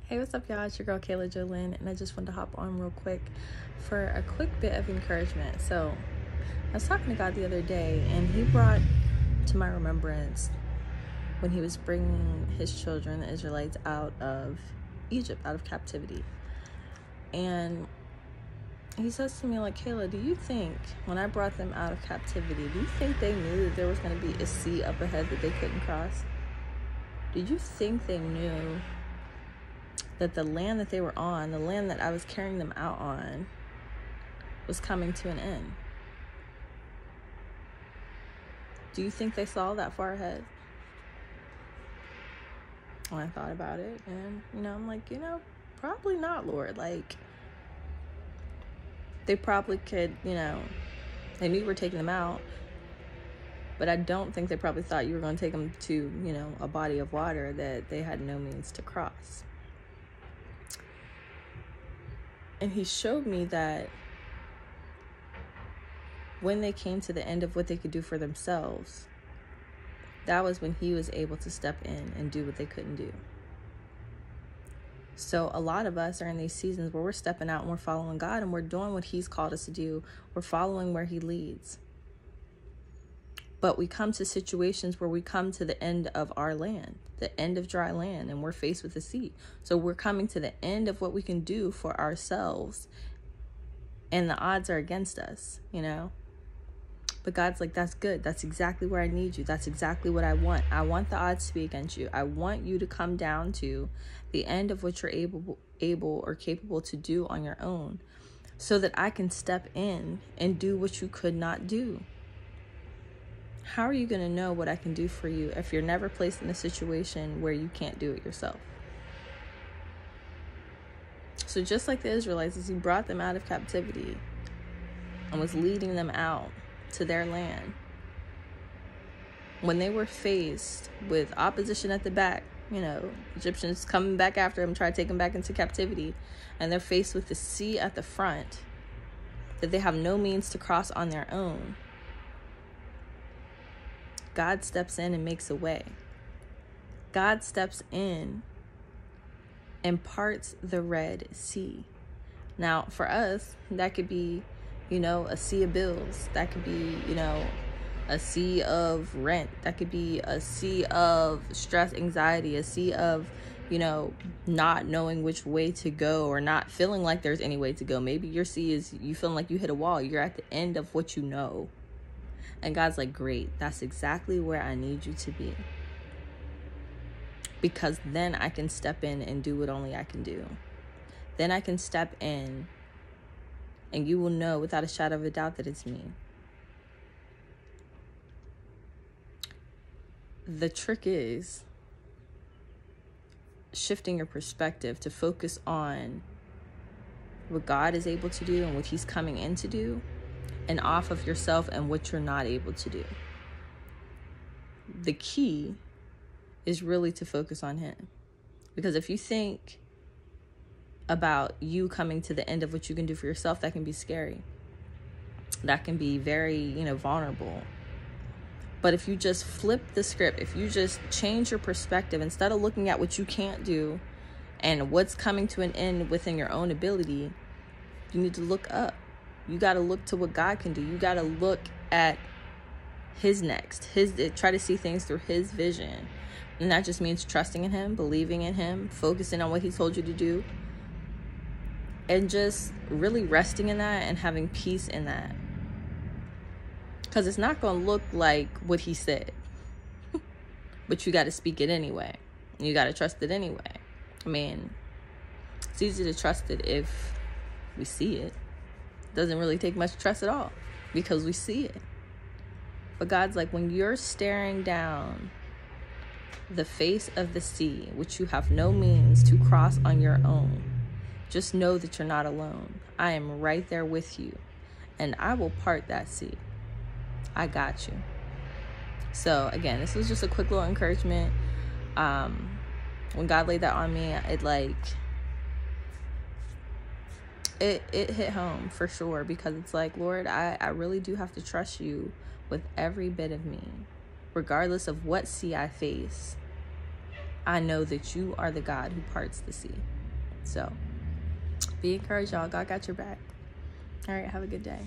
Hey, what's up, y'all? It's your girl KaylaJolynn, and I just wanted to hop on real quick for a quick bit of encouragement. So, I was talking to God the other day, and He brought to my remembrance when He was bringing His children, the Israelites, out of Egypt, out of captivity. And He says to me, like, Kayla, do you think when I brought them out of captivity, do you think they knew that there was going to be a sea up ahead that they couldn't cross? Did you think they knew that the land that they were on, the land that I was carrying them out on, was coming to an end? Do you think they saw that far ahead? When I thought about it, and, I'm like, probably not, Lord. Like, they probably could, they knew you were taking them out, but I don't think they probably thought you were going to take them to, a body of water that they had no means to cross. And He showed me that when they came to the end of what they could do for themselves, that was when He was able to step in and do what they couldn't do. So a lot of us are in these seasons where we're stepping out and we're following God and we're doing what He's called us to do. We're following where He leads. But we come to situations where we come to the end of our land, the end of dry land, and we're faced with the sea. So we're coming to the end of what we can do for ourselves, and the odds are against us, But God's like, that's good. That's exactly where I need you. That's exactly what I want. I want the odds to be against you. I want you to come down to the end of what you're able or capable to do on your own, so that I can step in and do what you could not do. How are you going to know what I can do for you if you're never placed in a situation where you can't do it yourself? So just like the Israelites, as He brought them out of captivity and was leading them out to their land, when they were faced with opposition at the back, Egyptians coming back after them, try to take them back into captivity, and they're faced with the sea at the front that they have no means to cross on their own, God steps in and makes a way. God steps in and parts the Red Sea. Now, for us, that could be, a sea of bills. That could be, a sea of rent. That could be a sea of stress, anxiety, a sea of, not knowing which way to go or not feeling like there's any way to go. Maybe your sea is you feeling like you hit a wall. You're at the end of what you know. And God's like, great, that's exactly where I need you to be. Because then I can step in and do what only I can do. Then I can step in and you will know without a shadow of a doubt that it's me. The trick is shifting your perspective to focus on what God is able to do and what He's coming in to do, and off of yourself and what you're not able to do. The key is really to focus on Him. Because if you think about you coming to the end of what you can do for yourself, that can be scary. That can be very, vulnerable. But if you just flip the script, if you just change your perspective, instead of looking at what you can't do and what's coming to an end within your own ability, you need to look up. You got to look to what God can do. You got to look at His next, try to see things through His vision. And that just means trusting in Him, believing in Him, focusing on what He told you to do, and just really resting in that and having peace in that. Because it's not going to look like what He said, but you got to speak it anyway. You got to trust it anyway. I mean, it's easy to trust it if we see it. Doesn't really take much trust at all because we see it. But God's like, when you're staring down the face of the sea, which you have no means to cross on your own, just know that you're not alone. I am right there with you, and I will part that sea. I got you. So again, this was just a quick little encouragement. When God laid that on me, it hit home for sure, because it's like, Lord, I really do have to trust you with every bit of me, regardless of what sea I face. I know that you are the God who parts the sea. So be encouraged, y'all. God got your back. All right, have a good day.